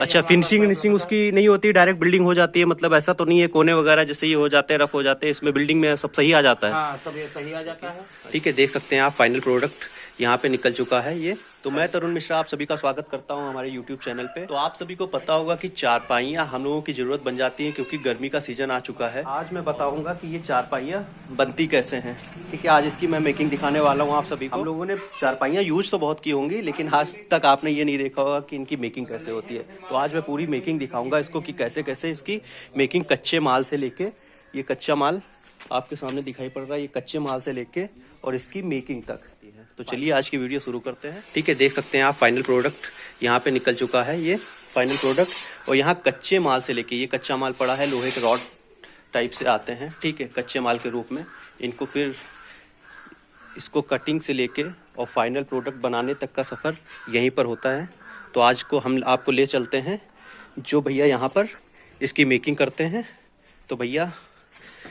अच्छा, फिनिशिंग उसकी नहीं होती, डायरेक्ट बिल्डिंग हो जाती है? मतलब ऐसा तो नहीं है कोने वगैरह जैसे ये हो जाते हैं, रफ हो जाते हैं, इसमें बिल्डिंग में सब सही आ जाता है? हाँ, सब ये सही आ जाता है। ठीक है, देख सकते हैं आप फाइनल प्रोडक्ट यहाँ पे निकल चुका है ये। तो मैं तरुण मिश्रा आप सभी का स्वागत करता हूँ हमारे YouTube चैनल पे। तो आप सभी को पता होगा कि चारपाइयाँ हम लोगों की जरूरत बन जाती हैं क्योंकि गर्मी का सीजन आ चुका है। आज मैं बताऊंगा कि ये चारपाइयाँ बनती कैसे हैं। ठीक है, आज इसकी मैं मेकिंग दिखाने वाला हूँ आप सभी को। हम लोगों ने चारपाइयाँ यूज तो बहुत की होंगी, लेकिन आज तक आपने ये नहीं देखा होगा कि इनकी मेकिंग कैसे होती है। तो आज मैं पूरी मेकिंग दिखाऊंगा इसको कि कैसे कैसे इसकी मेकिंग कच्चे माल से लेके, ये कच्चा माल आपके सामने दिखाई पड़ रहा है, ये कच्चे माल से लेके और इसकी मेकिंग तक। तो चलिए आज की वीडियो शुरू करते हैं। ठीक है, देख सकते हैं आप फाइनल प्रोडक्ट यहाँ पे निकल चुका है ये फाइनल प्रोडक्ट। और यहाँ कच्चे माल से लेके, ये कच्चा माल पड़ा है, लोहे के रॉड टाइप से आते हैं, ठीक है, कच्चे माल के रूप में। इनको फिर इसको कटिंग से लेके और फाइनल प्रोडक्ट बनाने तक का सफ़र यहीं पर होता है। तो आज को हम आपको ले चलते हैं जो भैया यहाँ पर इसकी मेकिंग करते हैं। तो भैया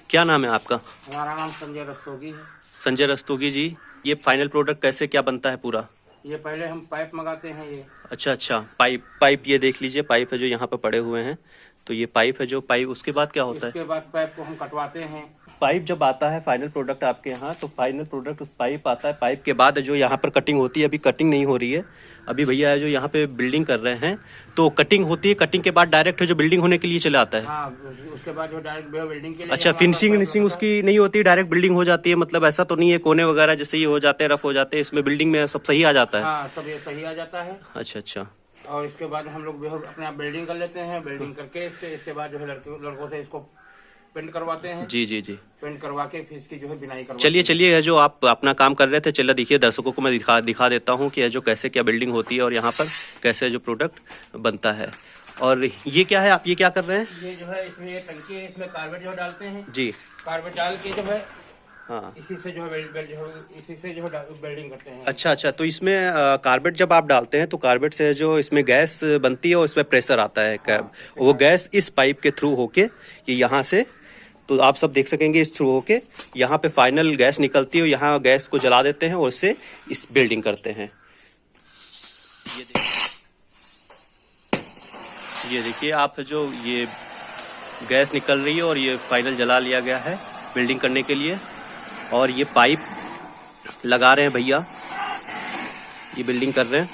क्या नाम है आपका? हमारा नाम संजय रस्तोगी है। संजय रस्तोगी जी, ये फाइनल प्रोडक्ट कैसे क्या बनता है पूरा? ये पहले हम पाइप मंगाते हैं ये। अच्छा, पाइप ये देख लीजिए, पाइप है जो यहाँ पे पड़े हुए हैं। तो ये पाइप है जो पाइप, उसके बाद क्या होता है? उसके बाद पाइप को हम कटवाते हैं। पाइप जब आता है फाइनल प्रोडक्ट आपके यहाँ, तो फाइनल प्रोडक्ट उस पाइप आता है, पाइप के बाद जो यहाँ पर कटिंग होती है, अभी कटिंग नहीं हो रही है, अभी भैया है जो यहाँ पे बिल्डिंग कर रहे हैं, तो कटिंग होती है, कटिंग के बाद डायरेक्ट जो बिल्डिंग होने के लिए चला आता है। हाँ, उसके बाद जो डायरेक्ट बिल्डिंग के लिए। अच्छा, फिनिशिंग उसकी नहीं होती, डायरेक्ट बिल्डिंग हो जाती है? मतलब ऐसा तो नहीं है कोने वगैरह जैसे ये हो जाते हैं, रफ हो जाते हैं, इसमें बिल्डिंग में सब सही आ जाता है? हाँ, सब ये सही आ जाता है। अच्छा। और इसके बाद हम लोग अपने आप बिल्डिंग कर लेते हैं। बिल्डिंग करके इसके बाद जो है लड़कों से इसको पेंट करवाते हैं। जी। पेंट करवा के फिर इसकी जो है बिनाई करवाते हैं। चलिए जो आप अपना काम कर रहे थे, चलिए देखिए, दर्शकों को मैं दिखा देता हूँ कि जो कैसे क्या बिल्डिंग होती है और यहाँ पर कैसे जो प्रोडक्ट बनता है। और ये क्या है, आप ये क्या कर रहे हैं? ये जो है इसमें ये टंकी है, इसमें कार्बेट जो डालते हैं जी। कार्बेट डाल के जो है, हाँ, इसी से जो है वेल्डिंग करते हैं। अच्छा, तो इसमें कार्बेट जब आप डालते हैं तो कार्बेट से जो इसमें गैस बनती है और इसमें प्रेशर आता है। हाँ, वो गैस इस पाइप के थ्रू होके ये यहाँ से, तो आप सब देख सकेंगे, इस थ्रू होके यहाँ पे फाइनल गैस निकलती है और यहाँ गैस को जला देते हैं और उससे इस बिल्डिंग करते हैं। ये देखिए आप, जो ये गैस निकल रही है और ये फाइनल जला लिया गया है बिल्डिंग करने के लिए। और ये पाइप लगा रहे हैं भैया, ये बिल्डिंग कर रहे हैं।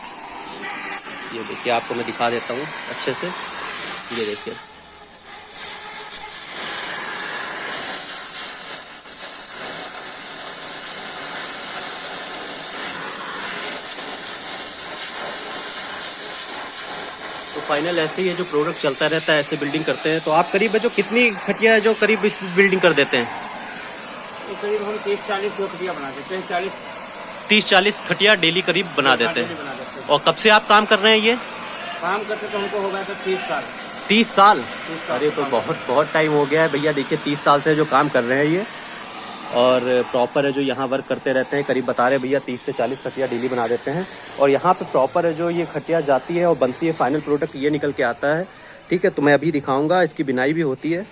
ये देखिए, आपको मैं दिखा देता हूँ अच्छे से, ये देखिए। तो फाइनल ऐसे ही है, जो प्रोडक्ट चलता रहता है, ऐसे बिल्डिंग करते हैं। तो आप करीब जो कितनी खटिया है जो करीब इस बिल्डिंग कर देते हैं? करीब हम 30-40 खटिया बना देते हैं। 30-40 खटिया डेली करीब बना देते हैं। और कब से आप काम कर रहे हैं ये? काम करते तो हमको हो गया था 30 साल। 30 साल? अरे तो बहुत टाइम हो गया है भैया। देखिए 30 साल से जो काम कर रहे हैं ये, और प्रॉपर है जो यहाँ वर्क करते रहते हैं। करीब बता रहे भैया 30 से 40 खटिया डेली बना देते हैं। और यहाँ पे प्रॉपर है जो ये खटिया जाती है और बनती है, फाइनल प्रोडक्ट ये निकल के आता है। ठीक है, तो मैं अभी दिखाऊंगा, इसकी बिनाई भी होती है।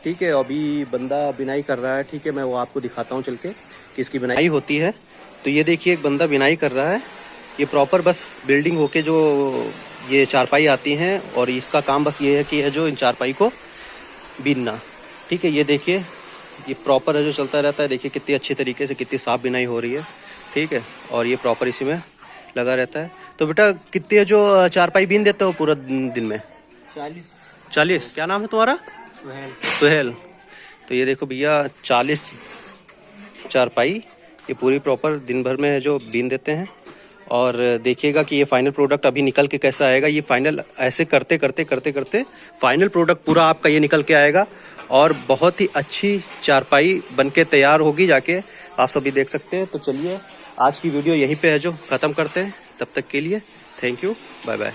ठीक है, अभी बंदा बिनाई कर रहा है। ठीक है, मैं वो आपको दिखाता हूँ चल के कि इसकी बिनाई होती है। तो ये देखिए, एक बंदा बिनाई कर रहा है। ये प्रॉपर बस बिल्डिंग होके जो ये चारपाई आती हैं और इसका काम बस ये है कि है जो इन चारपाई को बीनना। ठीक है, ये देखिए, ये प्रॉपर है जो चलता रहता है। देखिए कितनी अच्छी तरीके से, कितनी साफ बिनाई हो रही है। ठीक है, और ये प्रॉपर इसी में लगा रहता है। तो बेटा कितनी है जो चारपाई बीन देते हो पूरा दिन में? 40। क्या नाम है तुम्हारा? सुहेल। तो ये देखो भैया, 40 चारपाई ये पूरी प्रॉपर दिन भर में जो बीन देते हैं। और देखिएगा कि ये फाइनल प्रोडक्ट अभी निकल के कैसा आएगा। ये फाइनल ऐसे करते फाइनल प्रोडक्ट पूरा आपका ये निकल के आएगा और बहुत ही अच्छी चारपाई बनके तैयार होगी जाके, आप सभी देख सकते हैं। तो चलिए आज की वीडियो यहीं पे है जो ख़त्म करते हैं। तब तक के लिए थैंक यू, बाय बाय।